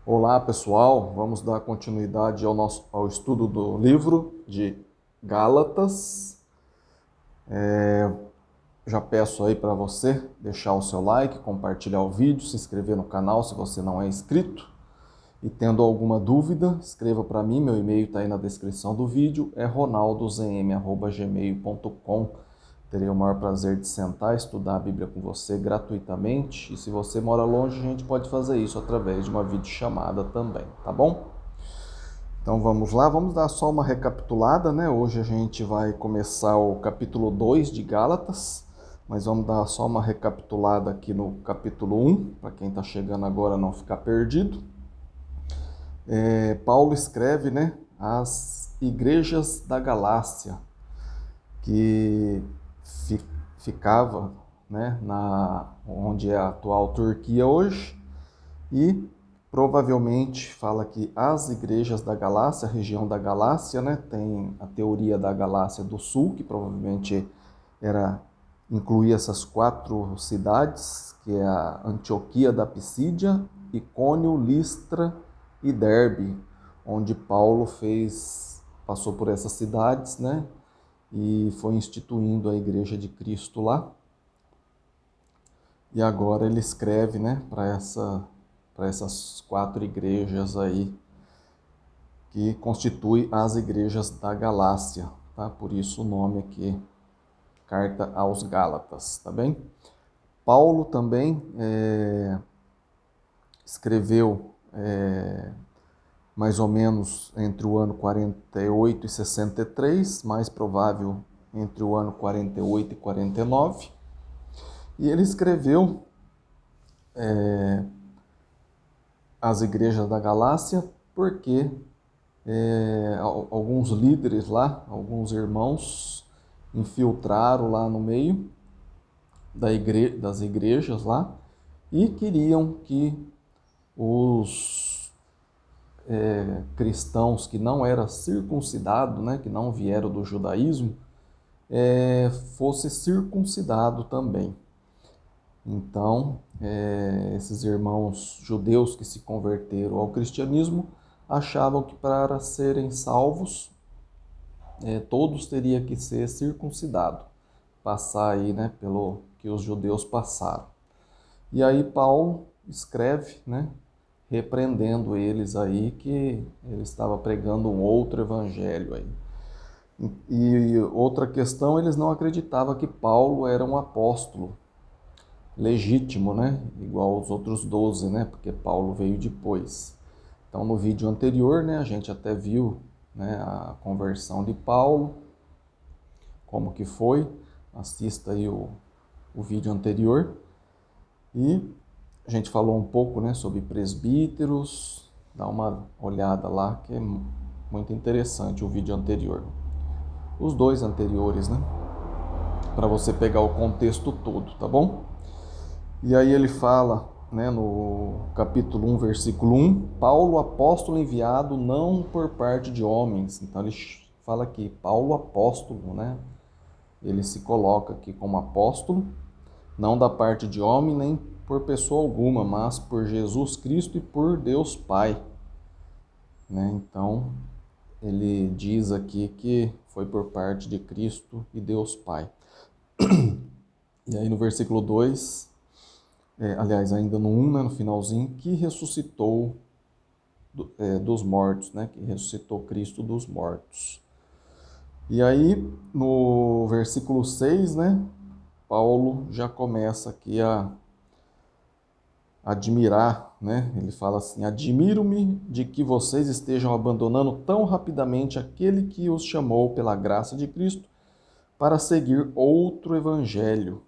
Olá pessoal, vamos dar continuidade ao estudo do livro de Gálatas. Já peço aí para você deixar o seu like, compartilhar o vídeo, se inscrever no canal se você não é inscrito. E tendo alguma dúvida, escreva para mim, meu e-mail está aí na descrição do vídeo, é ronaldozm@gmail.com. Terei o maior prazer de sentar e estudar a Bíblia com você gratuitamente. E se você mora longe, a gente pode fazer isso através de uma videochamada também, tá bom? Então vamos lá, vamos dar só uma recapitulada, né? Hoje a gente vai começar o capítulo 2 de Gálatas, mas vamos dar só uma recapitulada aqui no capítulo 1, para quem está chegando agora não ficar perdido. Paulo escreve, né, as igrejas da Galácia, que ficava, né, onde é a atual Turquia hoje, e provavelmente fala que as igrejas da Galácia, a região da Galácia, né, tem a teoria da Galácia do Sul, que provavelmente incluía essas 4 cidades, que é a Antioquia da Pisídia, Icônio, Listra e Derbe, onde Paulo passou por essas cidades, né, e foi instituindo a Igreja de Cristo lá. E agora ele escreve, né, para essas 4 igrejas aí, que constitui as igrejas da Galácia, tá? Por isso o nome aqui, Carta aos Gálatas, tá bem? Paulo também escreveu mais ou menos entre o ano 48 e 63, mais provável entre o ano 48 e 49, e ele escreveu as igrejas da Galácia porque alguns líderes lá, alguns irmãos, infiltraram lá no meio das igrejas lá e queriam que os cristãos que não eram circuncidados, né, que não vieram do judaísmo, fosse circuncidado também. Então, esses irmãos judeus que se converteram ao cristianismo achavam que para serem salvos, todos teriam que ser circuncidados, passar aí, né, pelo que os judeus passaram. E aí Paulo escreve, né, repreendendo eles aí que ele estava pregando um outro evangelho aí. E outra questão, eles não acreditavam que Paulo era um apóstolo legítimo, né? Igual os outros 12, né? Porque Paulo veio depois. Então, no vídeo anterior, né, a gente até viu, né, a conversão de Paulo, como que foi. Assista aí o vídeo anterior. E a gente falou um pouco, né, sobre presbíteros. Dá uma olhada lá, que é muito interessante o vídeo anterior. Os 2 anteriores, né? Para você pegar o contexto todo, tá bom? E aí ele fala, né, no capítulo 1, versículo 1, Paulo, apóstolo enviado não por parte de homens. Então ele fala aqui, Paulo apóstolo, né? Ele se coloca aqui como apóstolo, não da parte de homem, nem por pessoa alguma, mas por Jesus Cristo e por Deus Pai. Né? Então, ele diz aqui que foi por parte de Cristo e Deus Pai. E aí no versículo 2, aliás, ainda no 1, né, no finalzinho, que ressuscitou dos mortos, né? Que ressuscitou Cristo dos mortos. E aí, no versículo 6, né, Paulo já começa aqui a admirar, né? Ele fala assim: admiro-me de que vocês estejam abandonando tão rapidamente aquele que os chamou pela graça de Cristo para seguir outro evangelho,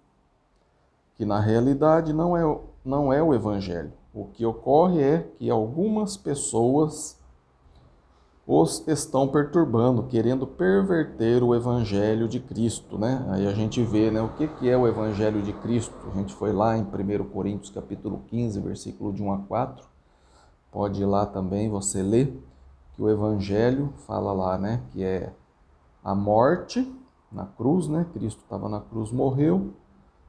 que na realidade não é o evangelho. O que ocorre é que algumas pessoas os estão perturbando, querendo perverter o evangelho de Cristo, né? Aí a gente vê, né, o que é o evangelho de Cristo. A gente foi lá em 1 Coríntios capítulo 15, versículo de 1 a 4. Pode ir lá também, você lê, que o evangelho fala lá, né, que é a morte na cruz, né? Cristo estava na cruz, morreu,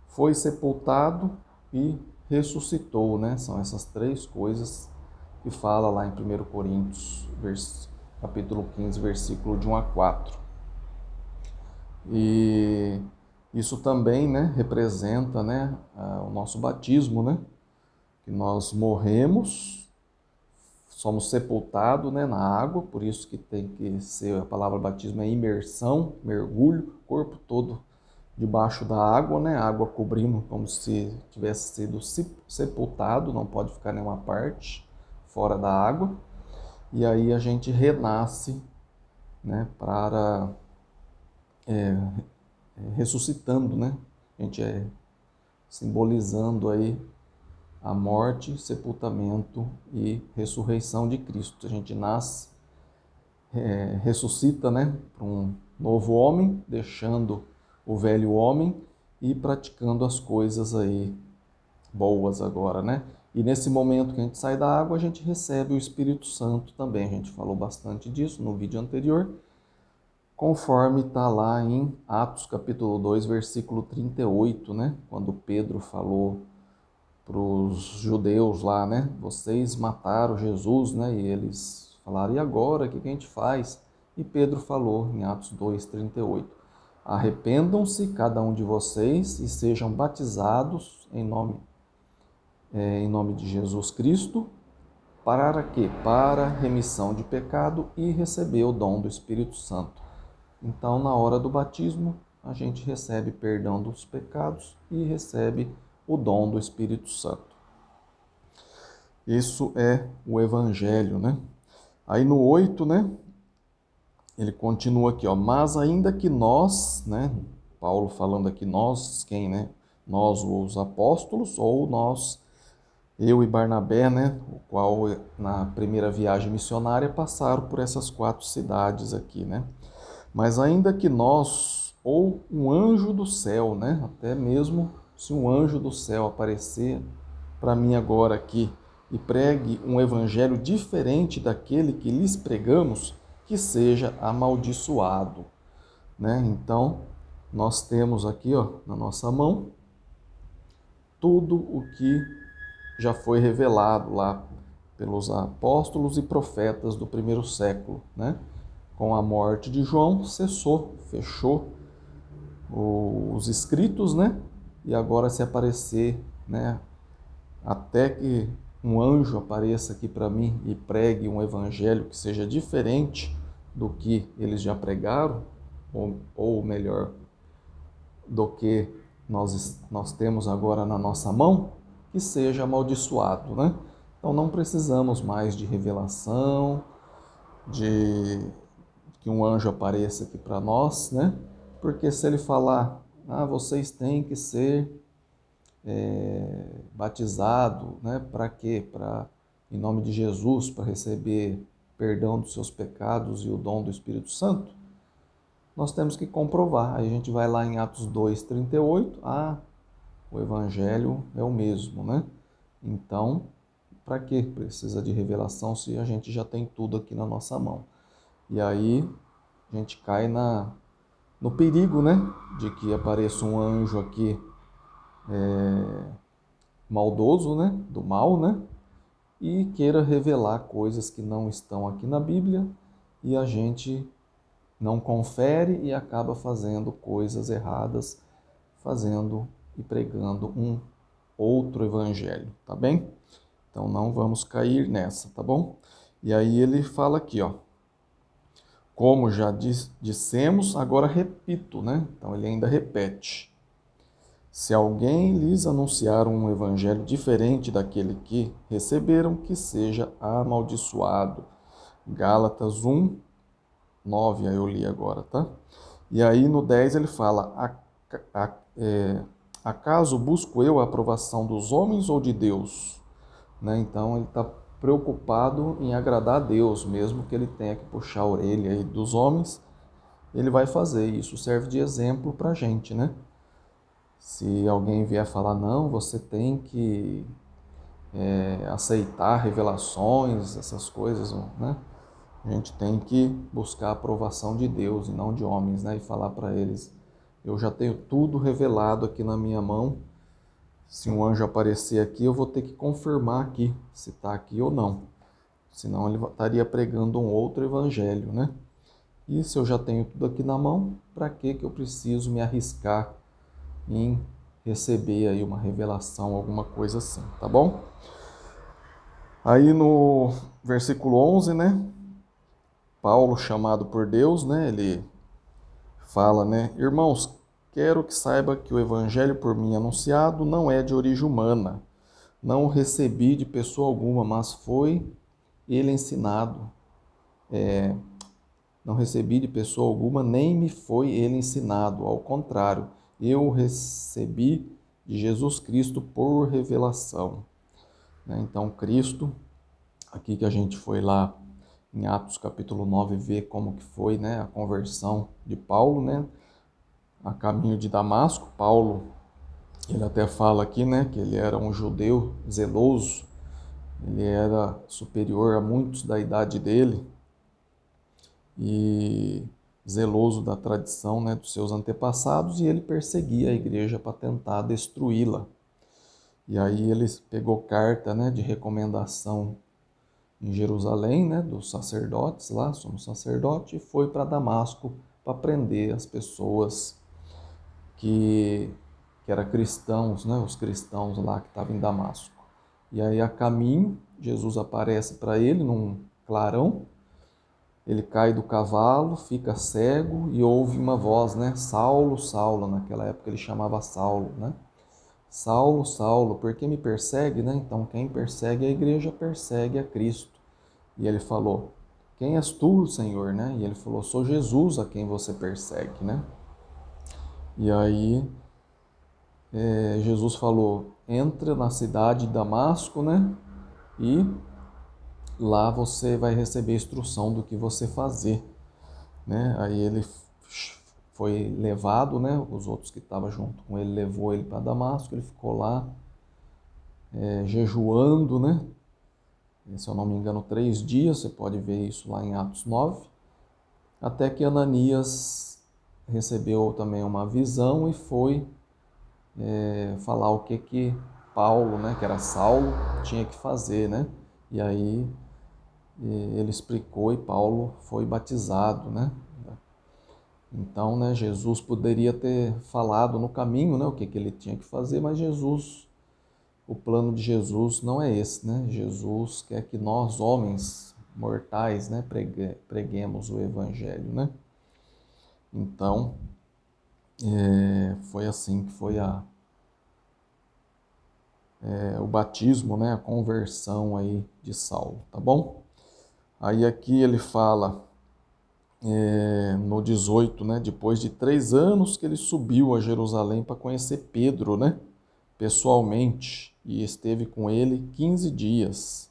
foi sepultado e ressuscitou, né? São essas 3 coisas que fala lá em 1 Coríntios, capítulo 15, versículo de 1 a 4. E isso também, né, representa, né, o nosso batismo, né, que nós morremos, somos sepultados, né, na água, por isso que tem que ser, a palavra batismo é imersão, mergulho, corpo todo debaixo da água, né, a água cobrindo como se tivesse sido sepultado, não pode ficar nenhuma parte fora da água, e aí a gente renasce, né, para ressuscitando, né, a gente simbolizando aí a morte, sepultamento e ressurreição de Cristo. A gente nasce, ressuscita, né, para um novo homem, deixando o velho homem e praticando as coisas aí boas agora, né? E nesse momento que a gente sai da água, a gente recebe o Espírito Santo também. A gente falou bastante disso no vídeo anterior, conforme está lá em Atos capítulo 2, versículo 38, né? Quando Pedro falou para os judeus lá, né? Vocês mataram Jesus, né? E eles falaram, e agora? O que a gente faz? E Pedro falou em Atos 2:38, arrependam-se cada um de vocês e sejam batizados em nome de Jesus Cristo, para quê? Para remissão de pecado e receber o dom do Espírito Santo. Então, na hora do batismo, a gente recebe perdão dos pecados e recebe o dom do Espírito Santo. Isso é o Evangelho, né? Aí no 8, né? Ele continua aqui, ó. Mas ainda que nós, né? Paulo falando aqui, nós, quem, né? Nós, os apóstolos, ou nós, eu e Barnabé, né? O qual na primeira viagem missionária passaram por essas 4 cidades aqui, né? Mas ainda que nós, ou um anjo do céu, né? Até mesmo se um anjo do céu aparecer para mim agora aqui e pregue um evangelho diferente daquele que lhes pregamos, que seja amaldiçoado, né? Então, nós temos aqui, ó, na nossa mão, tudo o que já foi revelado lá pelos apóstolos e profetas do primeiro século, né? Com a morte de João, cessou, fechou os escritos, né? E agora se aparecer, né? Até que um anjo apareça aqui para mim e pregue um evangelho que seja diferente do que eles já pregaram, ou melhor, do que nós temos agora na nossa mão, que seja amaldiçoado, né? Então não precisamos mais de revelação, de que um anjo apareça aqui para nós, né? Porque se ele falar, vocês têm que ser batizado, né? Para quê? Em nome de Jesus, para receber perdão dos seus pecados e o dom do Espírito Santo, nós temos que comprovar. Aí a gente vai lá em Atos 2:38, o evangelho é o mesmo, né? Então, para que precisa de revelação se a gente já tem tudo aqui na nossa mão? E aí a gente cai no perigo, né? De que apareça um anjo aqui maldoso, né? Do mal, né? E queira revelar coisas que não estão aqui na Bíblia e a gente não confere e acaba fazendo coisas erradas, fazendo e pregando um outro evangelho, tá bem? Então não vamos cair nessa, tá bom? E aí ele fala aqui, ó. Como já dissemos, agora repito, né? Então ele ainda repete. Se alguém lhes anunciar um evangelho diferente daquele que receberam, que seja amaldiçoado. Gálatas 1:9, aí eu li agora, tá? E aí no 10 ele fala, acaso busco eu a aprovação dos homens ou de Deus? Né? Então ele está preocupado em agradar a Deus, mesmo que ele tenha que puxar a orelha aí dos homens, ele vai fazer. Isso serve de exemplo para a gente, né? Se alguém vier falar, não, você tem que aceitar revelações, essas coisas, né? A gente tem que buscar a aprovação de Deus e não de homens, né? E falar para eles, eu já tenho tudo revelado aqui na minha mão. Se um anjo aparecer aqui, eu vou ter que confirmar aqui, se está aqui ou não. senão ele estaria pregando um outro evangelho, né? E se eu já tenho tudo aqui na mão, para que eu preciso me arriscar em receber aí uma revelação, alguma coisa assim, tá bom? Aí no versículo 11, né? Paulo, chamado por Deus, né? Ele fala, né? Irmãos, quero que saiba que o evangelho por mim anunciado não é de origem humana. Não o recebi de pessoa alguma, mas foi ele ensinado. Não recebi de pessoa alguma, nem me foi ele ensinado. Ao contrário, eu recebi de Jesus Cristo por revelação. Então, Cristo, aqui que a gente foi lá em Atos capítulo 9 ver como que foi, né, a conversão de Paulo, né, a caminho de Damasco. Paulo, ele até fala aqui, né, que ele era um judeu zeloso, ele era superior a muitos da idade dele e zeloso da tradição, né, dos seus antepassados, e ele perseguia a igreja para tentar destruí-la. E aí ele pegou carta, né, de recomendação em Jerusalém, né, dos sacerdotes lá, somos sacerdote, e foi para Damasco para prender as pessoas que eram cristãos, né, os cristãos lá que estavam em Damasco. E aí a caminho, Jesus aparece para ele num clarão, ele cai do cavalo, fica cego e ouve uma voz, né, Saulo, Saulo, naquela época ele chamava Saulo, né, Saulo, Saulo, por que me persegue, né? Então quem persegue a igreja persegue a Cristo. E ele falou, quem és tu, Senhor, né? E ele falou, sou Jesus a quem você persegue, né? E aí Jesus falou, entra na cidade de Damasco, né? E lá você vai receber instrução do que você fazer, né? Aí ele foi levado, né? Os outros que estavam junto com ele levou ele para Damasco, ele ficou lá jejuando, né? Se eu não me engano, 3 dias, você pode ver isso lá em Atos 9, até que Ananias recebeu também uma visão e foi falar o que Paulo, né, que era Saulo, tinha que fazer, né? E aí ele explicou e Paulo foi batizado, né? Então, né, Jesus poderia ter falado no caminho, né, o que ele tinha que fazer, mas o plano de Jesus não é esse, né? Jesus quer que nós, homens mortais, né, preguemos o evangelho, né? Então, foi assim que foi o batismo, né, a conversão aí de Saulo, tá bom? Aí aqui ele fala no 18, né, depois de 3 anos que ele subiu a Jerusalém para conhecer Pedro, né, pessoalmente, e esteve com ele 15 dias.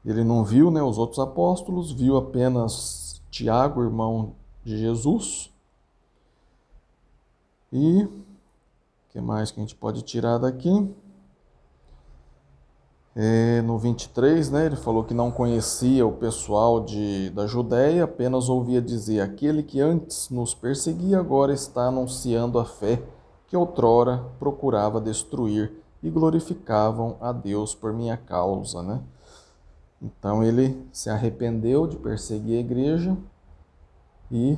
Ele não viu, né, os outros apóstolos, viu apenas Tiago, irmão de Jesus. E o que mais que a gente pode tirar daqui? No 23, né, ele falou que não conhecia o pessoal da Judéia, apenas ouvia dizer, aquele que antes nos perseguia agora está anunciando a fé que outrora procurava destruir e glorificavam a Deus por minha causa, né? Então ele se arrependeu de perseguir a igreja e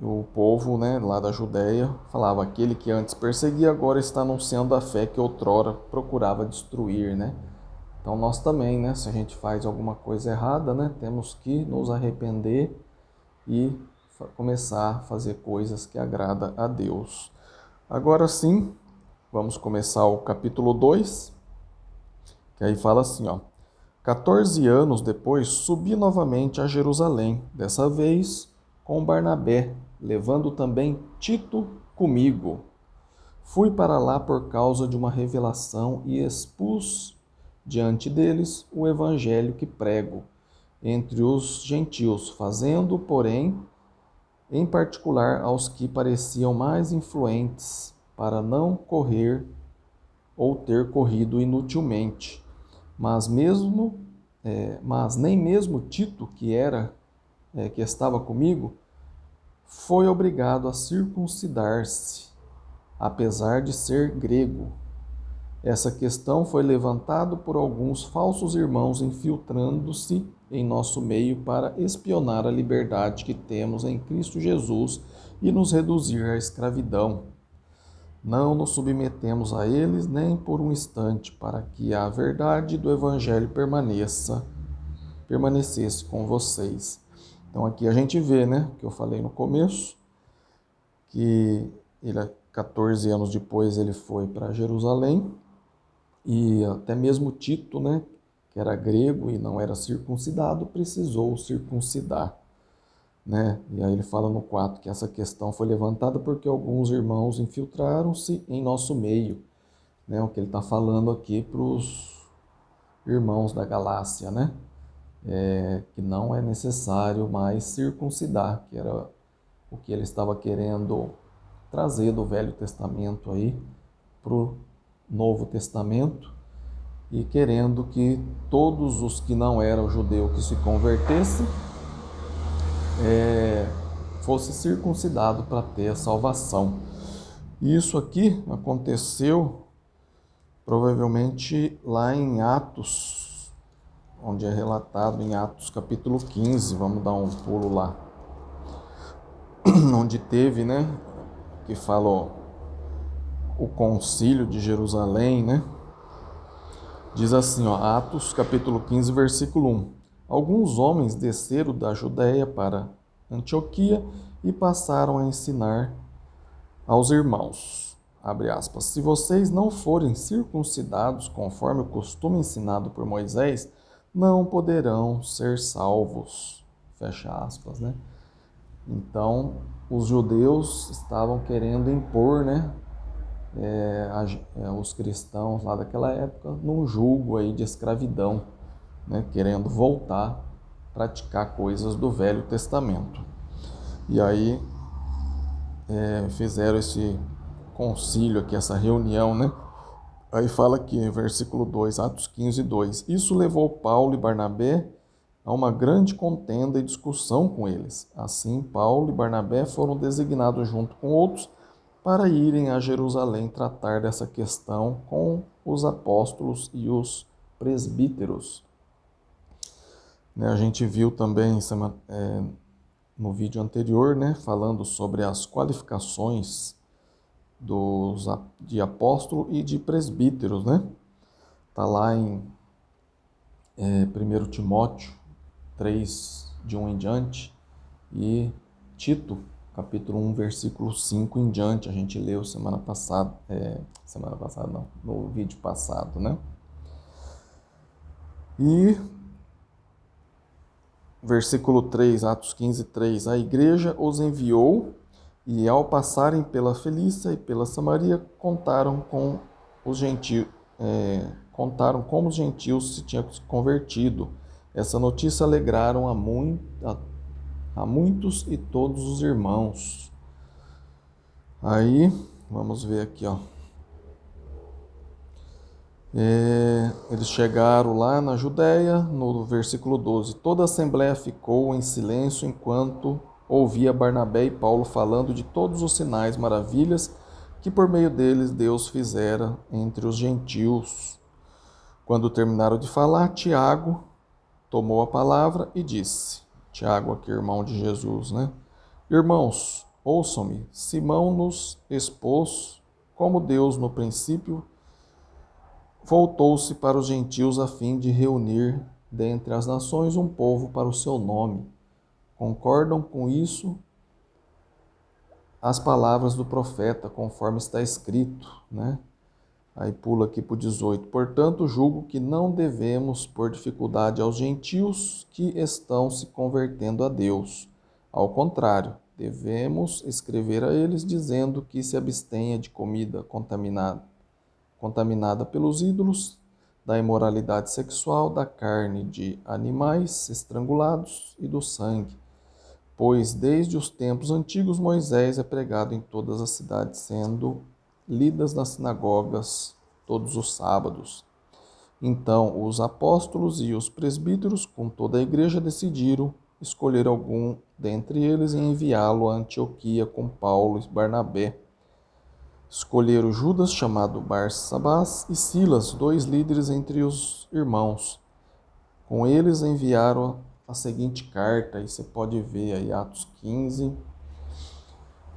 o povo, né, lá da Judéia falava, aquele que antes perseguia agora está anunciando a fé que outrora procurava destruir, né? Então nós também, né, se a gente faz alguma coisa errada, né, temos que nos arrepender e começar a fazer coisas que agradam a Deus. Agora sim, vamos começar o capítulo 2, que aí fala assim, ó. 14 anos depois, subi novamente a Jerusalém, dessa vez com Barnabé, levando também Tito comigo. Fui para lá por causa de uma revelação e expus diante deles o evangelho que prego entre os gentios, fazendo, porém, em particular aos que pareciam mais influentes, para não correr ou ter corrido inutilmente. Mas nem mesmo Tito, que estava comigo, foi obrigado a circuncidar-se, apesar de ser grego. Essa questão foi levantada por alguns falsos irmãos infiltrando-se em nosso meio para espionar a liberdade que temos em Cristo Jesus e nos reduzir à escravidão. Não nos submetemos a eles nem por um instante, para que a verdade do Evangelho permanecesse com vocês. Então aqui a gente vê, né, que eu falei no começo, que 14 anos depois ele foi para Jerusalém, e até mesmo Tito, né, que era grego e não era circuncidado, precisou circuncidar, né? E aí ele fala no 4 que essa questão foi levantada porque alguns irmãos infiltraram-se em nosso meio, né? O que ele está falando aqui para os irmãos da Galácia, né? Que não é necessário mais circuncidar, que era o que ele estava querendo trazer do Velho Testamento aí para o Novo Testamento, e querendo que todos os que não eram judeus que se convertessem fosse circuncidado para ter a salvação. E isso aqui aconteceu provavelmente lá em Atos, onde é relatado em Atos capítulo 15, vamos dar um pulo lá, onde teve, né, que falou o concílio de Jerusalém, né? Diz assim, ó, Atos capítulo 15, versículo 1. Alguns homens desceram da Judéia para Antioquia e passaram a ensinar aos irmãos, abre aspas, se vocês não forem circuncidados conforme o costume ensinado por Moisés, não poderão ser salvos, fecha aspas, né? Então, os judeus estavam querendo impor, né, os cristãos lá daquela época num jugo aí de escravidão, né, querendo voltar a praticar coisas do Velho Testamento. E aí fizeram esse concílio aqui, essa reunião, né? Aí fala aqui, versículo 2, Atos 15, 2. Isso levou Paulo e Barnabé a uma grande contenda e discussão com eles. Assim, Paulo e Barnabé foram designados junto com outros para irem a Jerusalém tratar dessa questão com os apóstolos e os presbíteros. A gente viu também no vídeo anterior, né, falando sobre as qualificações de apóstolo e de presbíteros, né? Está lá em 1 Timóteo 3, de 1 em diante, e Tito, capítulo 1, versículo 5 em diante, a gente leu semana passada não, no vídeo passado, né? E versículo 3, Atos 15, 3, a igreja os enviou e ao passarem pela Felícia e pela Samaria, contaram como os gentios se tinham convertido. Essa notícia alegraram a muitos e todos os irmãos. Aí, vamos ver aqui, ó. Eles chegaram lá na Judéia, no versículo 12. Toda a assembleia ficou em silêncio enquanto ouvia Barnabé e Paulo falando de todos os sinais, maravilhas que por meio deles Deus fizera entre os gentios. Quando terminaram de falar, Tiago tomou a palavra e disse, Tiago aqui, irmão de Jesus, né? Irmãos, ouçam-me, Simão nos expôs como Deus no princípio voltou-se para os gentios a fim de reunir dentre as nações um povo para o seu nome. Concordam com isso as palavras do profeta, conforme está escrito, né? Aí pula aqui para o 18. Portanto, julgo que não devemos pôr dificuldade aos gentios que estão se convertendo a Deus. Ao contrário, devemos escrever a eles dizendo que se abstenha de comida contaminada pelos ídolos, da imoralidade sexual, da carne de animais estrangulados e do sangue. Pois desde os tempos antigos Moisés é pregado em todas as cidades, sendo lidas nas sinagogas todos os sábados. Então os apóstolos e os presbíteros, com toda a igreja, decidiram escolher algum dentre eles e enviá-lo a Antioquia com Paulo e Barnabé. escolheram Judas, chamado Barsabás, e Silas, 2 líderes entre os irmãos. Com eles enviaram a seguinte carta, e você pode ver aí Atos 15,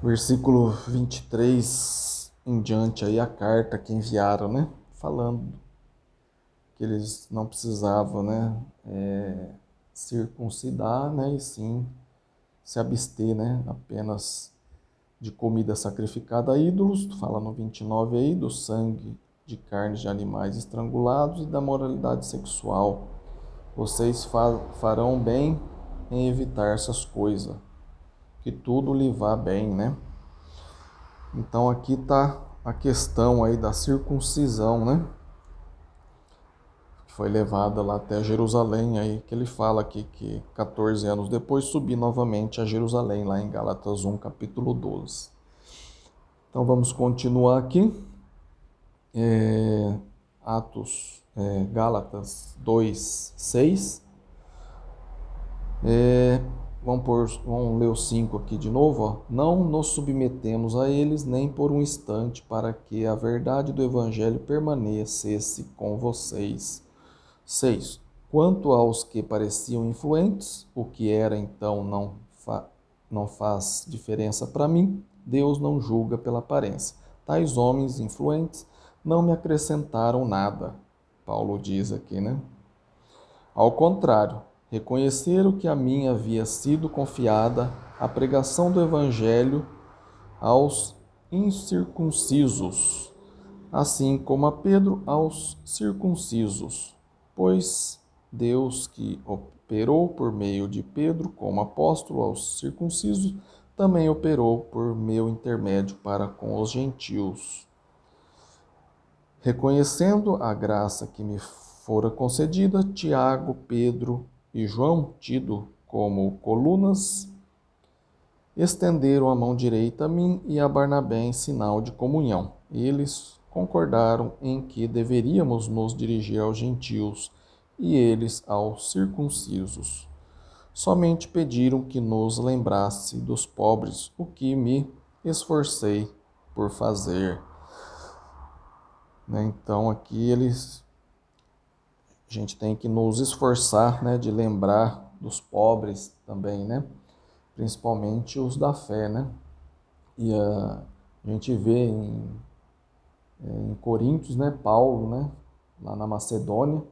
versículo 23 em diante, aí a carta que enviaram, né? Falando que eles não precisavam, né? Circuncidar, né? E sim se abster, né? Apenas de comida sacrificada a ídolos, fala no 29 aí, do sangue de carnes de animais estrangulados e da moralidade sexual. Vocês farão bem em evitar essas coisas, que tudo lhe vá bem, né? Então aqui está a questão aí da circuncisão, né? Que foi levada lá até Jerusalém, aí que ele fala aqui que 14 anos depois subi novamente a Jerusalém, lá em Gálatas 1, capítulo 12. Então vamos continuar aqui. Gálatas 2, 6. Vamos ler o 5 aqui de novo. Ó. Não nos submetemos a eles nem por um instante, para que a verdade do Evangelho permanecesse com vocês. 6. Quanto aos que pareciam influentes, o que era então não faz diferença para mim, Deus não julga pela aparência. Tais homens influentes não me acrescentaram nada, Paulo diz aqui, né? Ao contrário, reconheceram que a mim havia sido confiada a pregação do Evangelho aos incircuncisos, assim como a Pedro aos circuncisos, pois Deus que operou por meio de Pedro como apóstolo aos circuncisos, também operou por meu intermédio para com os gentios. Reconhecendo a graça que me fora concedida, Tiago, Pedro e João, tido como colunas, estenderam a mão direita a mim e a Barnabé em sinal de comunhão. Eles concordaram em que deveríamos nos dirigir aos gentios e eles aos circuncisos. Somente pediram que nos lembrasse dos pobres, o que me esforcei por fazer. Então aqui a gente tem que nos esforçar, né, de lembrar dos pobres também, né? Principalmente os da fé, né? E a gente vê em Coríntios, né, Paulo, né, lá na Macedônia,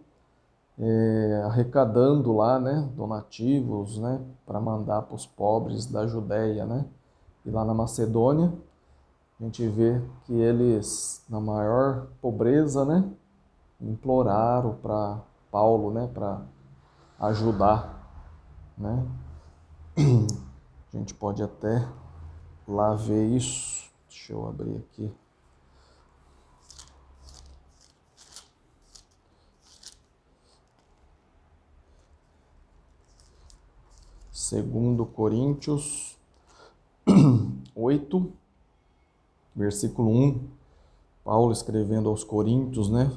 arrecadando lá, né, donativos, né, para mandar para os pobres da Judéia, né? E lá na Macedônia, a gente vê que eles, na maior pobreza, né, imploraram para Paulo, né, para ajudar, né? A gente pode até lá ver isso. Deixa eu abrir aqui. Segundo Coríntios 8, versículo 1. Paulo escrevendo aos Coríntios, né?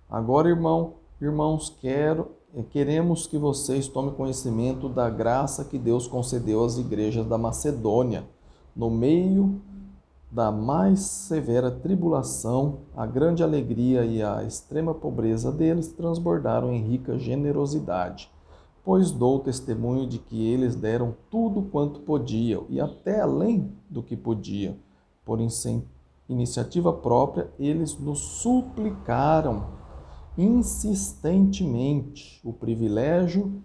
Agora, irmãos, queremos que vocês tomem conhecimento da graça que Deus concedeu às igrejas da Macedônia. No meio da mais severa tribulação, a grande alegria e a extrema pobreza deles transbordaram em rica generosidade, pois dou testemunho de que eles deram tudo quanto podiam e até além do que podiam. Por iniciativa própria, eles nos suplicaram insistentemente o privilégio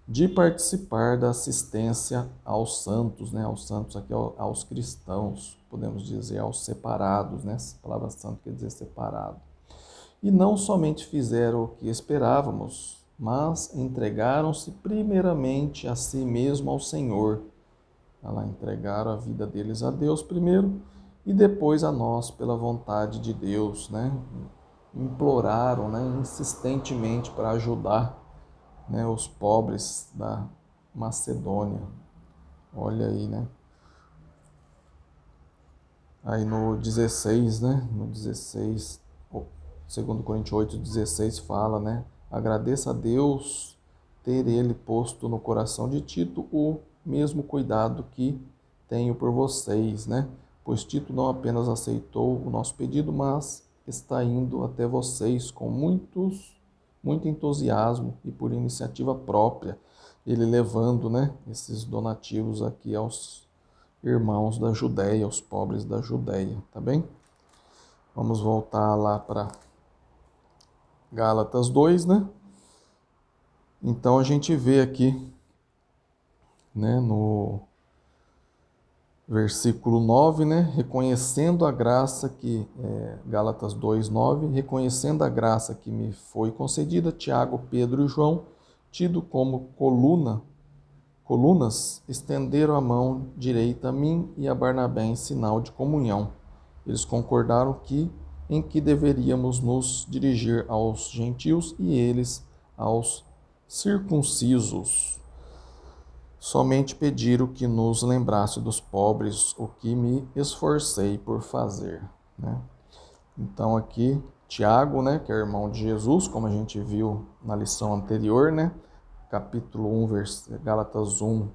de participar da assistência aos santos, né? Aos santos aqui, aos cristãos, podemos dizer, aos separados, né? A palavra santo quer dizer separado. E não somente fizeram o que esperávamos, mas entregaram-se primeiramente a si mesmo ao Senhor. Ela entregaram a vida deles a Deus primeiro e depois a nós pela vontade de Deus, né? Imploraram, né, insistentemente para ajudar, né, os pobres da Macedônia. Olha aí, né? Aí no 16, né? No 16, 2 Coríntios 8:16 fala, né? Agradeça a Deus ter ele posto no coração de Tito o mesmo cuidado que tenho por vocês, né? pois Tito não apenas aceitou o nosso pedido, mas está indo até vocês com muito entusiasmo e por iniciativa própria, ele levando, né, esses donativos aqui aos irmãos da Judéia, aos pobres da Judéia, tá bem? Vamos voltar lá para Gálatas 2, né? Então a gente vê aqui, né, no versículo 9, né, reconhecendo a graça que, Gálatas 2, 9, reconhecendo a graça que me foi concedida, Tiago, Pedro e João, tido como colunas, estenderam a mão direita a mim e a Barnabé em sinal de comunhão. Eles concordaram em que deveríamos nos dirigir aos gentios e eles aos circuncisos. Somente pediram que nos lembrasse dos pobres, o que me esforcei por fazer, né? Então aqui, Tiago, né, que é irmão de Jesus, como a gente viu na lição anterior, né? Capítulo 1, Gálatas 1,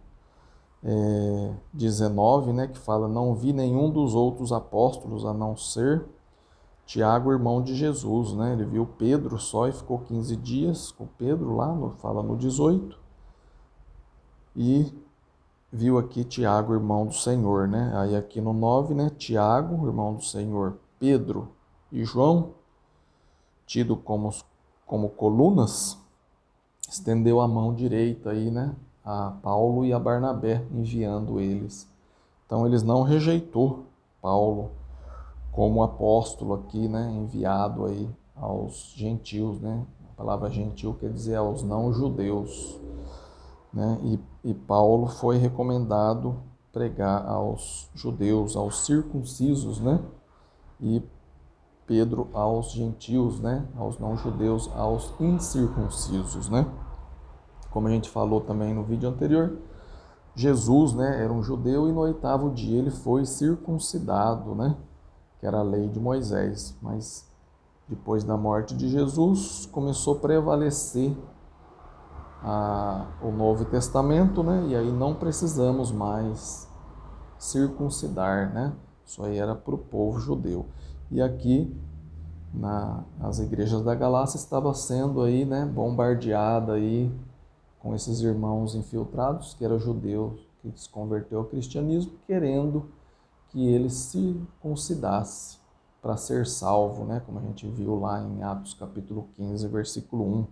19, né, que fala: não vi nenhum dos outros apóstolos a não ser Tiago, irmão de Jesus, né? Ele viu Pedro só e ficou 15 dias com Pedro lá, fala no 18, e viu aqui Tiago, irmão do Senhor, né? Aí aqui no 9, né, Tiago, irmão do Senhor, Pedro e João, tido como colunas, estendeu a mão direita aí, né, a Paulo e a Barnabé, enviando eles. Então eles não rejeitou Paulo como apóstolo aqui, né, enviado aí aos gentios, né? A palavra gentil quer dizer aos não-judeus, né? E Paulo foi recomendado pregar aos judeus, aos circuncisos, né? E Pedro aos gentios, né? Aos não-judeus, aos incircuncisos, né? Como a gente falou também no vídeo anterior, Jesus, né, era um judeu e no 8º dia ele foi circuncidado, né? Que era a lei de Moisés. Mas depois da morte de Jesus começou a prevalecer o Novo Testamento, né? E aí não precisamos mais circuncidar, né? Isso aí era para o povo judeu. E aqui nas igrejas da Galácia estava sendo aí, né, bombardeada aí com esses irmãos infiltrados, que eram judeus, que se converteu ao cristianismo, querendo que ele se circuncidasse para ser salvo, né? Como a gente viu lá em Atos capítulo 15, versículo 1.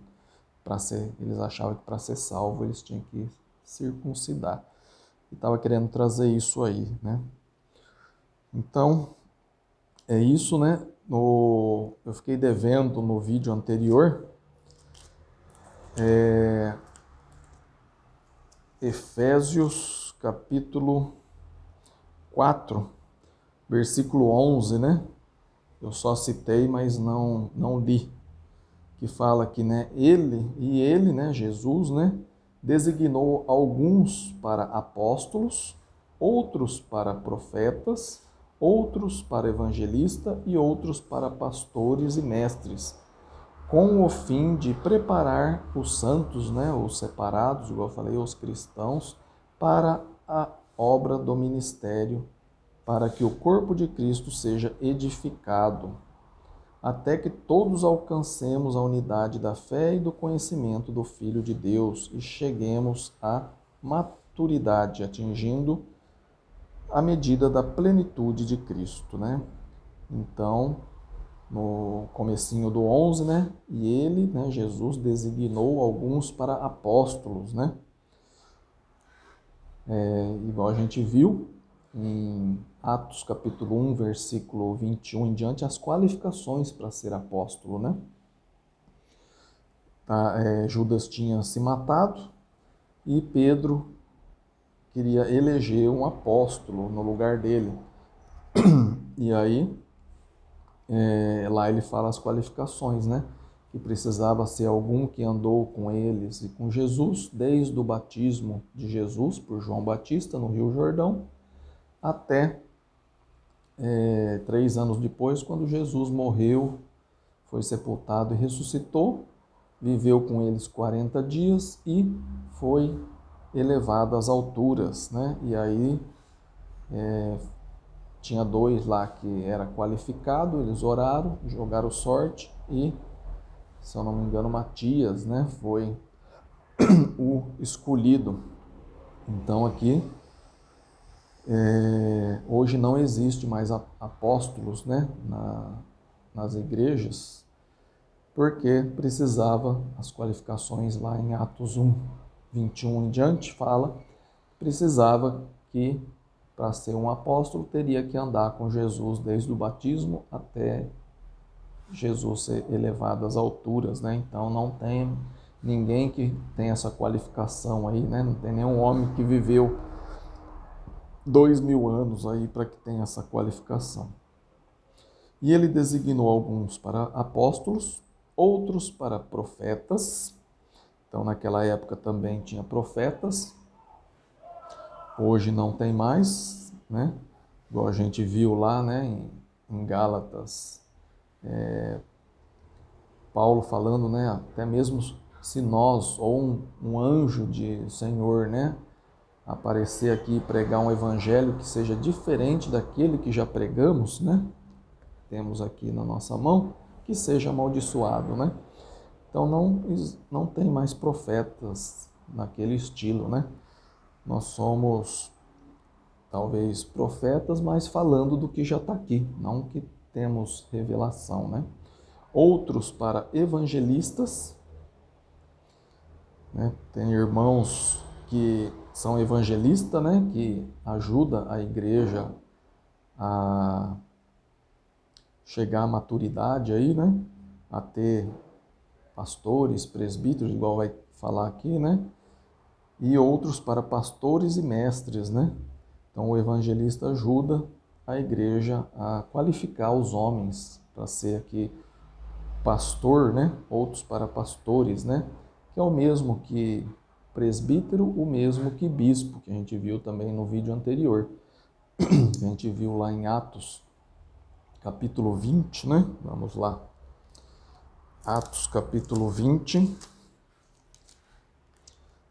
Eles achavam que para ser salvo eles tinham que circuncidar. E estava querendo trazer isso aí, né? Então, é isso, né? Eu fiquei devendo no vídeo anterior, Efésios capítulo 4, versículo 11, né? Eu só citei, mas não li. Que fala que, né, ele, né, Jesus, né, designou alguns para apóstolos, outros para profetas, outros para evangelistas e outros para pastores e mestres, com o fim de preparar os santos, né, os separados, igual eu falei, os cristãos, para a obra do ministério, para que o corpo de Cristo seja edificado, até que todos alcancemos a unidade da fé e do conhecimento do Filho de Deus e cheguemos à maturidade, atingindo a medida da plenitude de Cristo, né? Então, no comecinho do 11, né? E ele, né, Jesus, designou alguns para apóstolos, né? Igual a gente viu em Atos capítulo 1, versículo 21 em diante, as qualificações para ser apóstolo, né? Judas tinha se matado e Pedro queria eleger um apóstolo no lugar dele. E aí, lá ele fala as qualificações, né? Que precisava ser algum que andou com eles e com Jesus, desde o batismo de Jesus por João Batista no Rio Jordão, até 3 anos depois, quando Jesus morreu, foi sepultado e ressuscitou, viveu com eles 40 dias e foi elevado às alturas, né? E aí tinha 2 lá que era qualificado, eles oraram, jogaram sorte e, se eu não me engano, Matias, né, foi o escolhido. Então aqui, hoje não existe mais apóstolos, né, nas igrejas, porque precisava, as qualificações lá em Atos 1, 21 em diante, fala, precisava que, para ser um apóstolo, teria que andar com Jesus desde o batismo até Jesus ser elevado às alturas, né? Então não tem ninguém que tem essa qualificação aí, né? Não tem nenhum homem que viveu 2000 anos aí para que tenha essa qualificação. E ele designou alguns para apóstolos, outros para profetas. Então naquela época também tinha profetas. Hoje não tem mais, né? Igual a gente viu lá, né, em Gálatas, Paulo falando, né, até mesmo se nós ou um anjo de Senhor, né, aparecer aqui e pregar um evangelho que seja diferente daquele que já pregamos, né, temos aqui na nossa mão, que seja amaldiçoado, né? Então não tem mais profetas naquele estilo, né? Nós somos talvez profetas, mas falando do que já está aqui, não que temos revelação, né? Outros para evangelistas, né? Tem irmãos que são evangelistas, né? Que ajuda a igreja a chegar à maturidade aí, né? A ter pastores, presbíteros, igual vai falar aqui, né? E outros para pastores e mestres, né? Então o evangelista ajuda a igreja a qualificar os homens para ser aqui pastor, né? Outros para pastores, né? Que é o mesmo que presbítero, o mesmo que bispo, que a gente viu também no vídeo anterior. A gente viu lá em Atos, capítulo 20, né? Vamos lá. Atos, capítulo 20,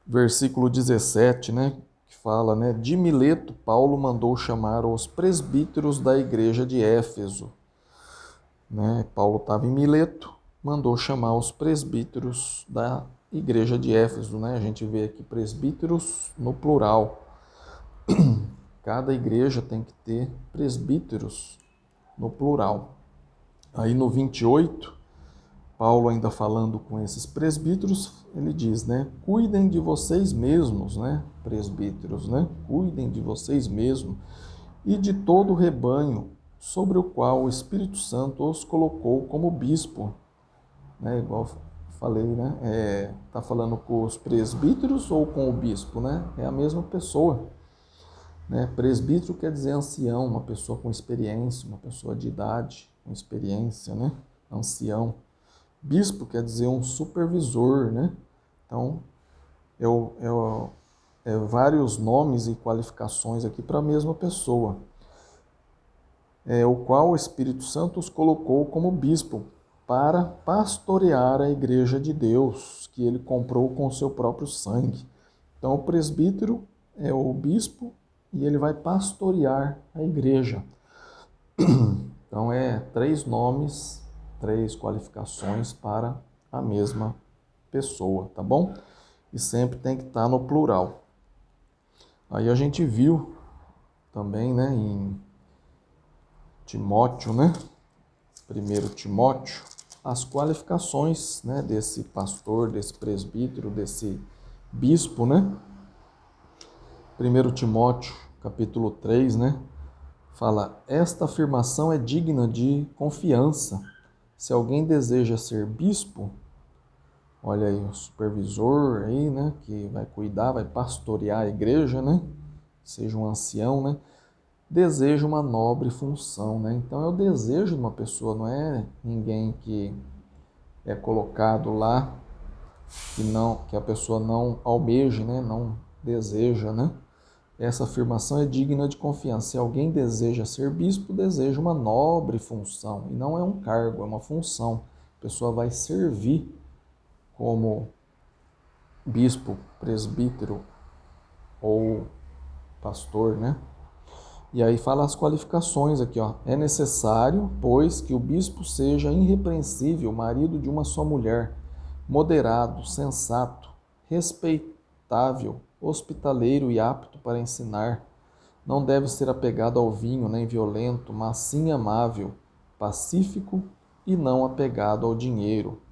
versículo 17, né? Que fala, né? De Mileto, Paulo mandou chamar os presbíteros da igreja de Éfeso. Né? Paulo estava em Mileto, mandou chamar os presbíteros da igreja de Éfeso, né? A gente vê aqui presbíteros no plural. Cada igreja tem que ter presbíteros no plural. Aí no 28, Paulo ainda falando com esses presbíteros, ele diz, né? Cuidem de vocês mesmos, né? Presbíteros, né? Cuidem de vocês mesmos e de todo o rebanho sobre o qual o Espírito Santo os colocou como bispo, né? Igual falei, né? Tá falando com os presbíteros ou com o bispo, né? É a mesma pessoa, né? Presbítero quer dizer ancião, uma pessoa com experiência, uma pessoa de idade, com experiência, né? Ancião. Bispo quer dizer um supervisor, né? Então, vários nomes e qualificações aqui para a mesma pessoa. O qual o Espírito Santo os colocou como bispo para pastorear a igreja de Deus, que ele comprou com o seu próprio sangue. Então, o presbítero é o bispo e ele vai pastorear a igreja. Então, 3 nomes, 3 qualificações para a mesma pessoa, tá bom? E sempre tem que estar no plural. Aí a gente viu também, né, em Timóteo, né? 1 Timóteo, as qualificações, né, desse pastor, desse presbítero, desse bispo, né? 1 Timóteo, capítulo 3, né? Fala, esta afirmação é digna de confiança. Se alguém deseja ser bispo, olha aí, o supervisor aí, né, que vai cuidar, vai pastorear a igreja, né? Seja um ancião, né? Deseja uma nobre função, né? Então é o desejo de uma pessoa, não é ninguém que é colocado lá que a pessoa não almeja, né? Não deseja, né? Essa afirmação é digna de confiança. Se alguém deseja ser bispo, deseja uma nobre função, e não é um cargo, é uma função. A pessoa vai servir como bispo, presbítero ou pastor, né? E aí fala as qualificações aqui, ó. É necessário, pois, que o bispo seja irrepreensível, marido de uma só mulher, moderado, sensato, respeitável, hospitaleiro e apto para ensinar. Não deve ser apegado ao vinho, nem violento, mas sim amável, pacífico e não apegado ao dinheiro.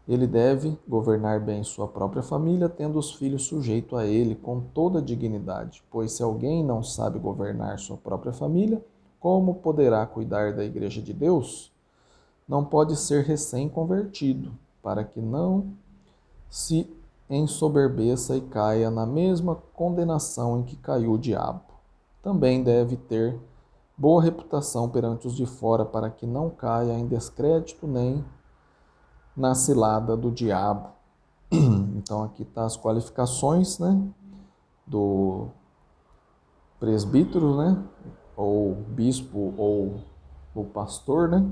Ele deve governar bem sua própria família, tendo os filhos sujeitos a ele com toda dignidade. Pois se alguém não sabe governar sua própria família, como poderá cuidar da igreja de Deus? Não pode ser recém-convertido, para que não se ensoberbeça e caia na mesma condenação em que caiu o diabo. Também deve ter boa reputação perante os de fora, para que não caia em descrédito nem na cilada do diabo. Então aqui está as qualificações, né, do presbítero, né, ou bispo ou o pastor, né.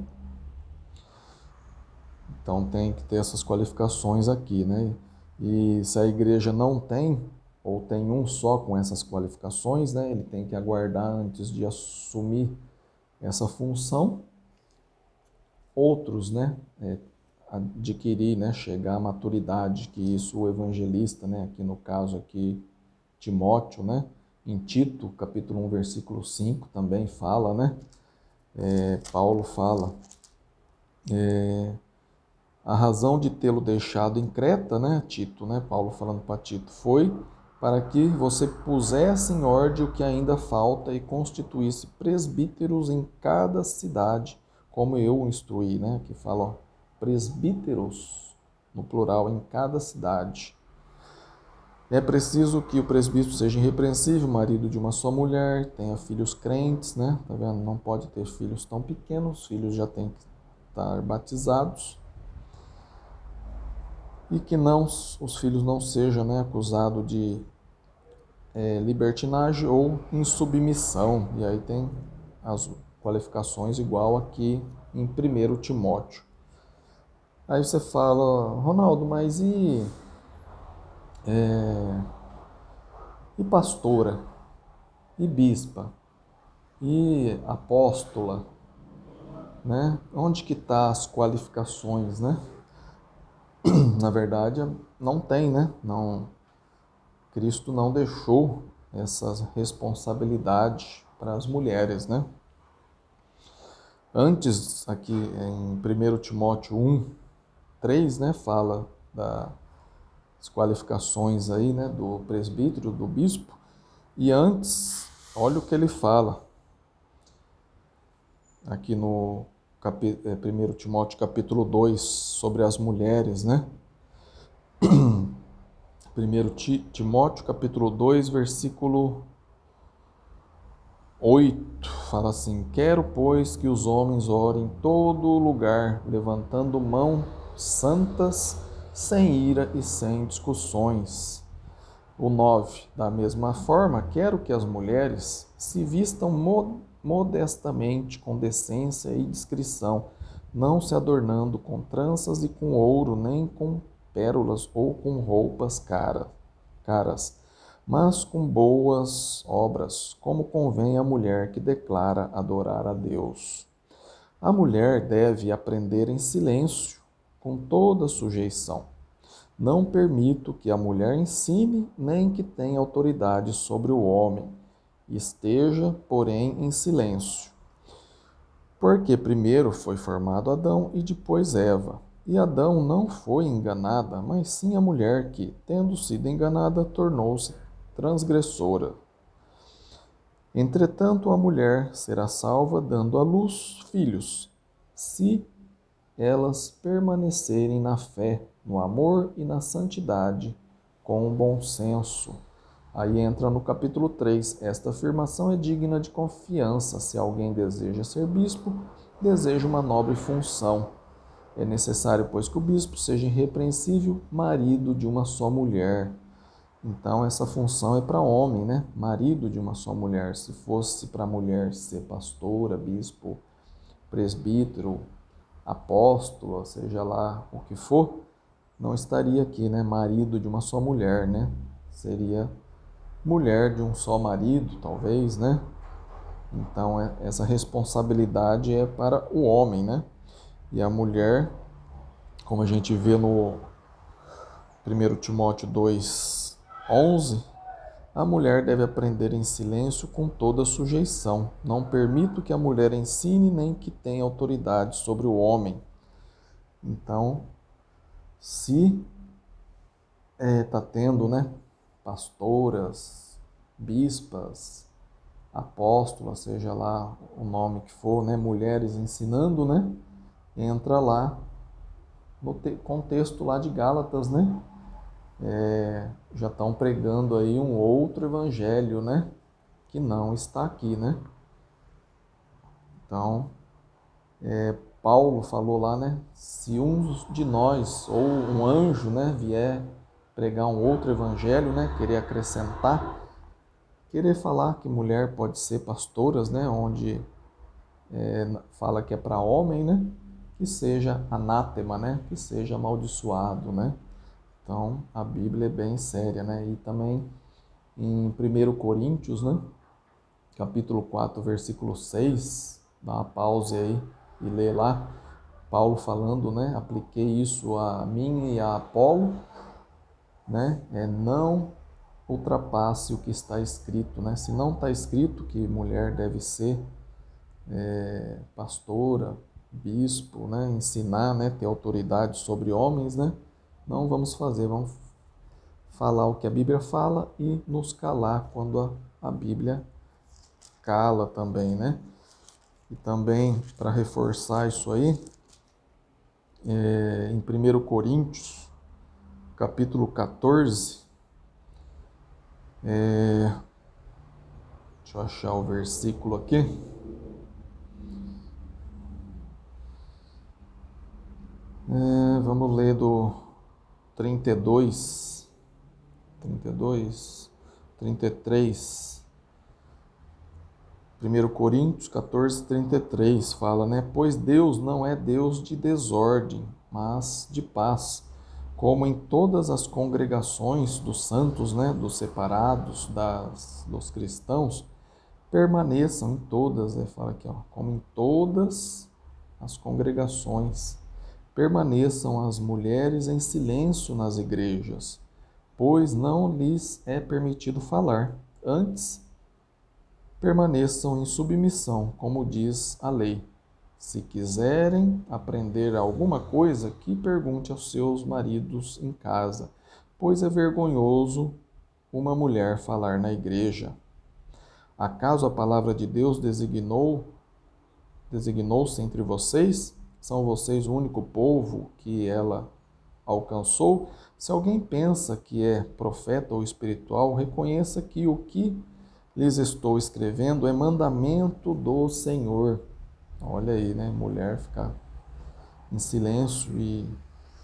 Então tem que ter essas qualificações aqui, né. E se a igreja não tem ou tem um só com essas qualificações, né, ele tem que aguardar antes de assumir essa função. Outros, né, adquirir, né, chegar à maturidade, que isso o evangelista, né, aqui no caso aqui Timóteo, né, em Tito, capítulo 1, versículo 5, também fala, né, Paulo fala, a razão de tê-lo deixado em Creta, né, Tito, né, Paulo falando para Tito, foi para que você pusesse em ordem o que ainda falta e constituísse presbíteros em cada cidade, como eu o instruí, né, que fala, ó, presbíteros, no plural, em cada cidade. É preciso que o presbítero seja irrepreensível, marido de uma só mulher, tenha filhos crentes, né? Tá vendo? Não pode ter filhos tão pequenos, os filhos já têm que estar batizados. E que não, os filhos não sejam, né, acusados de libertinagem ou insubmissão. E aí tem as qualificações igual aqui em 1 Timóteo. Aí você fala, Ronaldo, mas e pastora? E bispa? E apóstola? Né? Onde que tá as qualificações, né? Na verdade, não tem, né? Não, Cristo não deixou essa responsabilidade para as mulheres, né? Antes, aqui em 1 Timóteo 1, 3, né, fala das qualificações aí, né, do presbítero, do bispo. E antes, olha o que ele fala aqui no 1 Timóteo capítulo 2, sobre as mulheres, né? 1 Timóteo capítulo 2, versículo 8, fala assim, quero, pois, que os homens orem em todo lugar, levantando mãos santas, sem ira e sem discussões. O 9, da mesma forma, quero que as mulheres se vistam modestamente, com decência e discrição, não se adornando com tranças e com ouro, nem com pérolas ou com roupas caras, mas com boas obras, como convém à mulher que declara adorar a Deus. A mulher deve aprender em silêncio, com toda sujeição. Não permito que a mulher ensine, nem que tenha autoridade sobre o homem. Esteja, porém, em silêncio. Porque primeiro foi formado Adão e depois Eva. E Adão não foi enganada, mas sim a mulher que, tendo sido enganada, tornou-se transgressora. Entretanto, a mulher será salva dando à luz filhos, se elas permanecerem na fé, no amor e na santidade, com bom senso. Aí entra no capítulo 3. Esta afirmação é digna de confiança. Se alguém deseja ser bispo, deseja uma nobre função. É necessário, pois, que o bispo seja irrepreensível, marido de uma só mulher. Então, essa função é para homem, né? Marido de uma só mulher. Se fosse para mulher ser pastora, bispo, presbítero, apóstolo, seja lá o que for, não estaria aqui, né? Marido de uma só mulher, né? Seria mulher de um só marido, talvez, né? Então, essa responsabilidade é para o homem, né? E a mulher, como a gente vê no 1 Timóteo 2:11, a mulher deve aprender em silêncio com toda sujeição. Não permito que a mulher ensine nem que tenha autoridade sobre o homem. Então, se está tendo, né, pastoras, bispas, apóstolas, seja lá o nome que for, né, mulheres ensinando, né, entra lá no contexto lá de Gálatas, né, já estão pregando aí um outro evangelho, né, que não está aqui, né. Então, Paulo falou lá, né, se um de nós ou um anjo, né, vier pregar um outro evangelho, né, querer acrescentar, querer falar que mulher pode ser pastoras, né, onde fala que é para homem, né, que seja anátema, né, que seja amaldiçoado, né. Então, a Bíblia é bem séria, né, e também em 1 Coríntios, né, capítulo 4, versículo 6, dá uma pausa aí e lê lá, Paulo falando, né, apliquei isso a mim e a Apolo, né, não ultrapasse o que está escrito, né, se não está escrito que mulher deve ser pastora, bispo, né, ensinar, né, ter autoridade sobre homens, né, não vamos fazer, vamos falar o que a Bíblia fala e nos calar quando a Bíblia cala também, né. E também, para reforçar isso aí, em 1 Coríntios, capítulo 14, deixa eu achar o versículo aqui, vamos ler do 32, 33, 1 Coríntios 14, 33, fala, né? Pois Deus não é Deus de desordem, mas de paz, como em todas as congregações dos santos, né? Dos separados, dos cristãos, permaneçam em todas, fala aqui, ó, como em todas as congregações, permaneçam as mulheres em silêncio nas igrejas, pois não lhes é permitido falar, antes permaneçam em submissão, como diz a lei. Se quiserem aprender alguma coisa, que pergunte aos seus maridos em casa, pois é vergonhoso uma mulher falar na igreja. Acaso a palavra de Deus designou-se entre vocês? São vocês o único povo que ela alcançou? Se alguém pensa que é profeta ou espiritual, reconheça que o que lhes estou escrevendo é mandamento do Senhor. Olha aí, né? Mulher ficar em silêncio e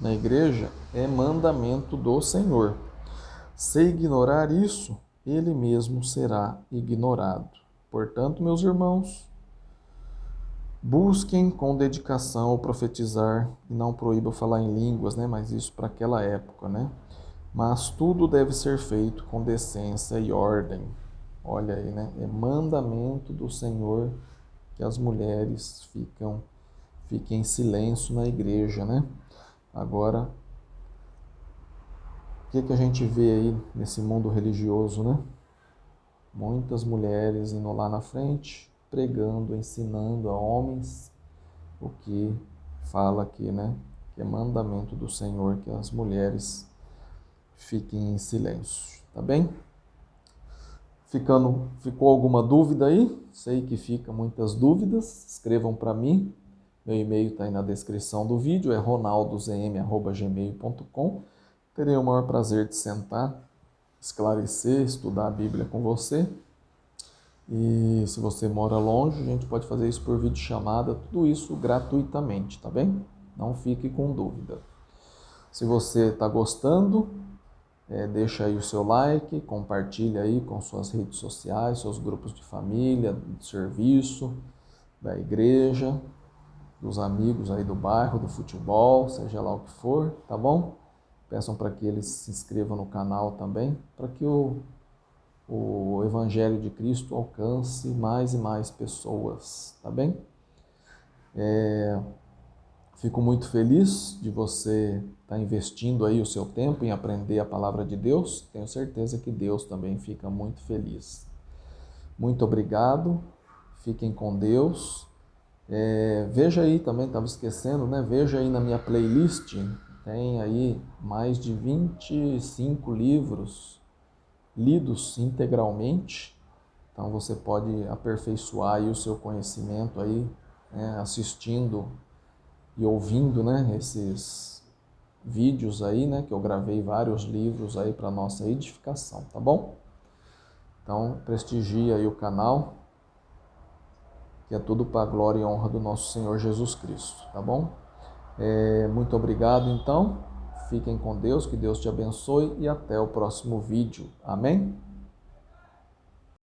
na igreja é mandamento do Senhor. Se ignorar isso, ele mesmo será ignorado. Portanto, meus irmãos, busquem com dedicação o profetizar, e não proíba falar em línguas, né? Mas isso para aquela época, né? Mas tudo deve ser feito com decência e ordem. Olha aí, né? É mandamento do Senhor que as mulheres fiquem em silêncio na igreja, né? Agora, o que a gente vê aí nesse mundo religioso, né? Muitas mulheres indo lá na frente, pregando, ensinando a homens o que fala aqui, né? Que é mandamento do Senhor que as mulheres fiquem em silêncio, tá bem? Ficou alguma dúvida aí? Sei que fica muitas dúvidas, escrevam para mim. Meu e-mail está aí na descrição do vídeo, é ronaldozm@gmail.com. Terei o maior prazer de sentar, esclarecer, estudar a Bíblia com você. E se você mora longe, a gente pode fazer isso por videochamada, tudo isso gratuitamente, tá bem? Não fique com dúvida. Se você está gostando, deixa aí o seu like, compartilha aí com suas redes sociais, seus grupos de família, do serviço, da igreja, dos amigos aí do bairro, do futebol, seja lá o que for, tá bom? Peçam para que eles se inscrevam no canal também, para que o o Evangelho de Cristo alcance mais e mais pessoas, tá bem? Fico muito feliz de você estar investindo aí o seu tempo em aprender a palavra de Deus. Tenho certeza que Deus também fica muito feliz. Muito obrigado, fiquem com Deus. Veja aí também, estava esquecendo, né? Veja aí na minha playlist, tem aí mais de 25 livros lidos integralmente. Então você pode aperfeiçoar aí o seu conhecimento aí, né? Assistindo e ouvindo, né? Esses vídeos aí, né? Que eu gravei vários livros aí para nossa edificação, tá bom? Então prestigia aí o canal, que é tudo para a glória e honra do nosso Senhor Jesus Cristo, tá bom? Muito obrigado então, fiquem com Deus, que Deus te abençoe e até o próximo vídeo, amém?